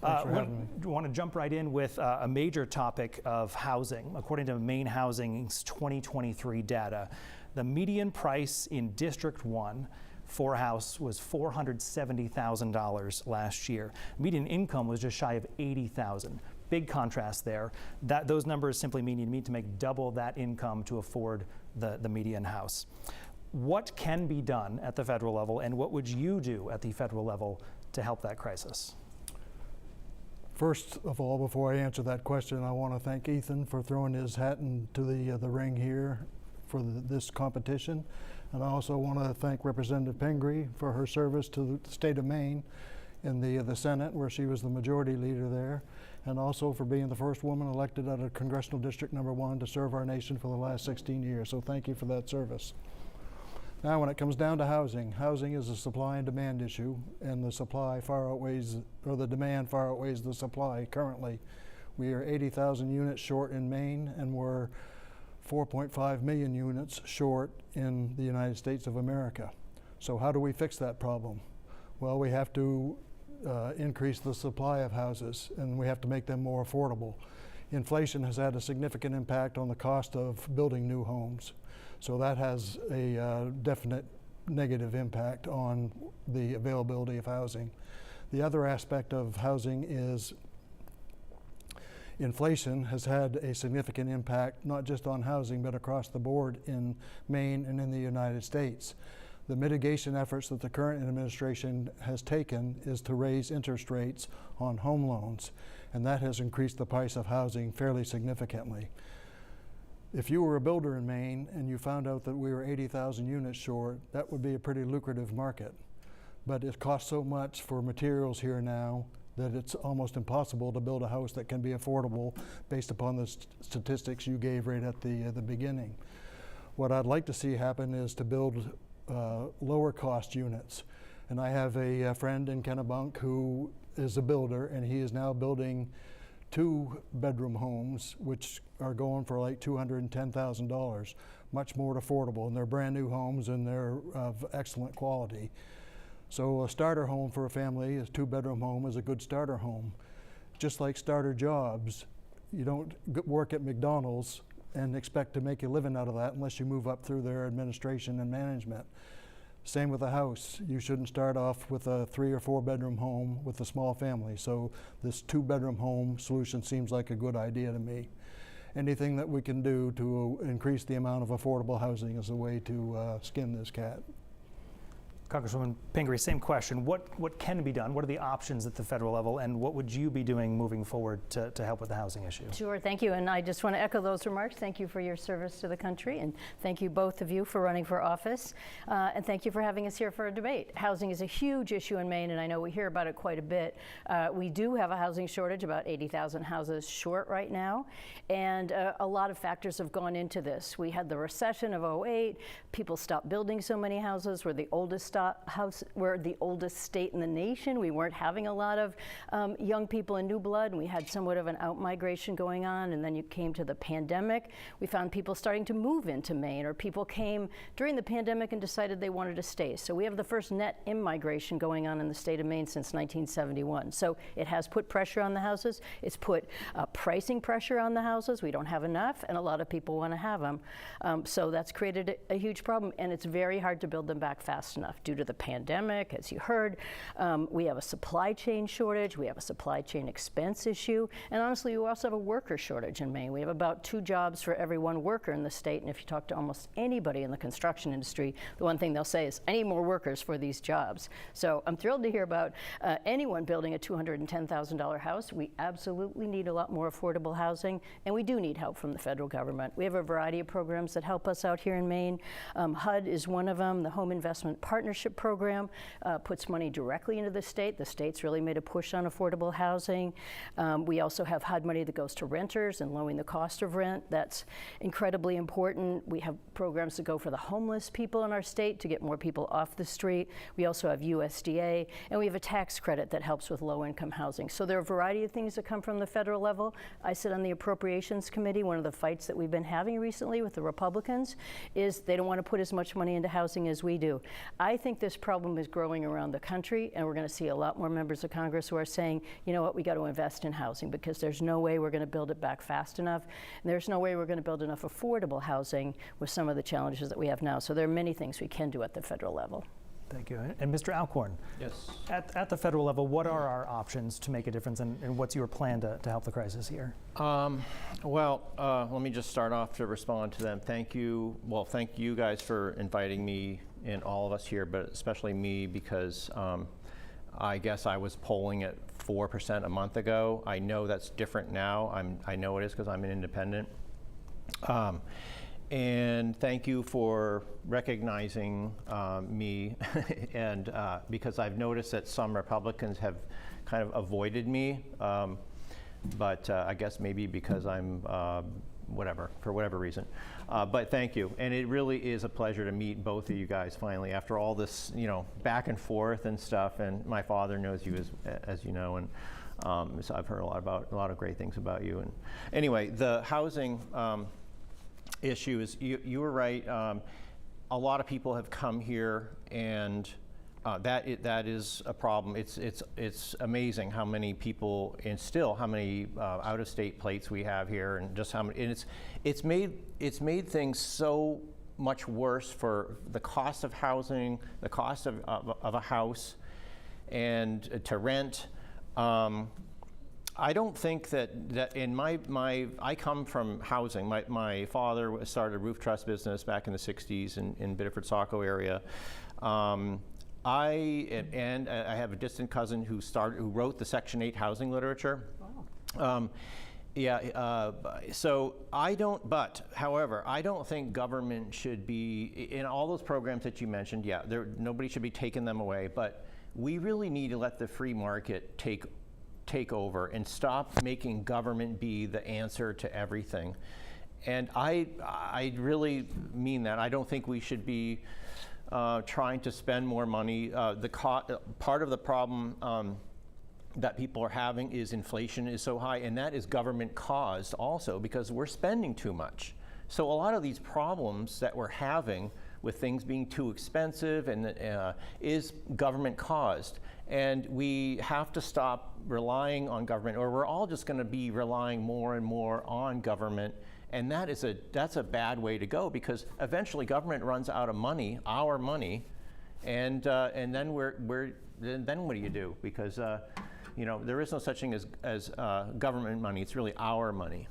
Want to jump right in with a major topic of housing. According to Maine Housing's 2023 data, the median price in District 1 for a house was $470,000 last year. Median income was just shy of $80,000. Big contrast there. Those numbers simply mean you need to make double that income to afford the median house. What can be done at the federal level, and what would you do at the federal level to help that crisis? First of all, before I answer that question, I want to thank Ethan for throwing his hat into the ring here for this competition. And I also want to thank Representative Pingree for her service to the state of Maine in the Senate, where she was the majority leader there, and also for being the first woman elected out of Congressional District Number 1 to serve our nation for the last 16 years. So thank you for that service. Now, when it comes down to housing, housing is a supply and demand issue, and the supply far outweighs, or the demand far outweighs the supply currently. We are 80,000 units short in Maine, and we're 4.5 million units short in the United States of America. So how do we fix that problem? Well, we have to increase the supply of houses, and we have to make them more affordable. Inflation has had a significant impact on the cost of building new homes. So that has a definite negative impact on the availability of housing. The other aspect of housing is inflation has had a significant impact, not just on housing, but across the board in Maine and in the United States. The mitigation efforts that the current administration has taken is to raise interest rates on home loans, and that has increased the price of housing fairly significantly. If you were a builder in Maine and you found out that we were 80,000 units short, that would be a pretty lucrative market. But it costs so much for materials here now that it's almost impossible to build a house that can be affordable based upon the statistics you gave right at the beginning. What I'd like to see happen is to build lower cost units. And I have a friend in Kennebunk who is a builder, and he is now building 2-bedroom homes, which are going for like $210,000, much more affordable. And they're brand new homes, and they're of excellent quality. So a starter home for a family, a 2-bedroom home, is a good starter home. Just like starter jobs, you don't work at McDonald's and expect to make a living out of that unless you move up through their administration and management. Same with a house. You shouldn't start off with a 3 or 4 bedroom home with a small family. So this 2-bedroom home solution seems like a good idea to me. Anything that we can do to increase the amount of affordable housing is a way to skin this cat. Congresswoman Pingree, same question. What can be done? What are the options at the federal level, and what would you be doing moving forward to help with the housing issue? Sure, thank you. And I just want to echo those remarks. Thank you for your service to the country, and thank you both of you for running for office. And thank you for having us here for a debate. Housing is a huge issue in Maine, and I know we hear about it quite a bit. We do have a housing shortage, about 80,000 houses short right now, and a lot of factors have gone into this. We had the recession of '08. People stopped building so many houses. We're the oldest we're the oldest state in the nation. We weren't having a lot of young people and new blood, and we had somewhat of an out-migration going on, and then you came to the pandemic. We found people starting to move into Maine, or people came during the pandemic and decided they wanted to stay. So we have the first net immigration going on in the state of Maine since 1971. So it has put pressure on the houses. It's put pricing pressure on the houses. We don't have enough, and a lot of people want to have them. So that's created a huge problem, and it's very hard to build them back fast enough due to the pandemic, as you heard. We have a supply chain shortage. We have a supply chain expense issue. And honestly, we also have a worker shortage in Maine. We have about 2 jobs for every 1 worker in the state. And if you talk to almost anybody in the construction industry, the one thing they'll say is, I need more workers for these jobs. So I'm thrilled to hear about anyone building a $210,000 house. We absolutely need a lot more affordable housing, and we do need help from the federal government. We have a variety of programs that help us out here in Maine. HUD is one of them. The Home Investment Partnership Program puts money directly into the state. The state's really made a push on affordable housing. We also have HUD money that goes to renters and lowering the cost of rent. That's incredibly important. We have programs that go for the homeless people in our state to get more people off the street. We also have USDA, and we have a tax credit that helps with low-income housing. So there are a variety of things that come from the federal level. I sit on the Appropriations Committee. One of the fights that we've been having recently with the Republicans is they don't want to put as much money into housing as we do. I think think this problem is growing around the country, and we're going to see a lot more members of Congress who are saying, you know what, we got to invest in housing because there's no way we're going to build it back fast enough, and there's no way we're going to build enough affordable housing with some of the challenges that we have now. So there are many things we can do at the federal level. Thank you. And Mr. Alcorn, Yes. at the federal level, what are our options to make a difference, and what's your plan to help the crisis here? Let me just start off to respond to them. Thank you. Well, thank you guys for inviting me and all of us here, but especially me because I guess I was polling at 4% a month ago. I know that's different now. I know it is because I'm an independent. And thank you for recognizing me, and because I've noticed that some Republicans have kind of avoided me, but I guess maybe because I'm for whatever reason. But thank you, and it really is a pleasure to meet both of you guys finally after all this, back and forth and stuff. And my father knows you as you know, and so I've heard a lot of great things about you. And anyway, the housing issue is, you were right. A lot of people have come here, and that is a problem. It's amazing how many people, and still how many out-of-state plates we have here, and just how many. And it's made things so much worse for the cost of housing, the cost of a house, and to rent. I don't think that in I come from housing. My father started a roof truss business back in the 60s in Biddeford, Saco area. I have a distant cousin who wrote the Section 8 housing literature. Wow. However, I don't think government should be, in all those programs that you mentioned, nobody should be taking them away, but we really need to let the free market take over and stop making government be the answer to everything. And I really mean that. I don't think we should be trying to spend more money. Part of the problem that people are having is inflation is so high, and that is government caused also because we're spending too much. So a lot of these problems that we're having with things being too expensive and is government caused. And we have to stop relying on government, or we're all just going to be relying more and more on government. And that's a bad way to go, because eventually government runs out of money, our money, and then then what do you do? Because there is no such thing as government money. It's really our money.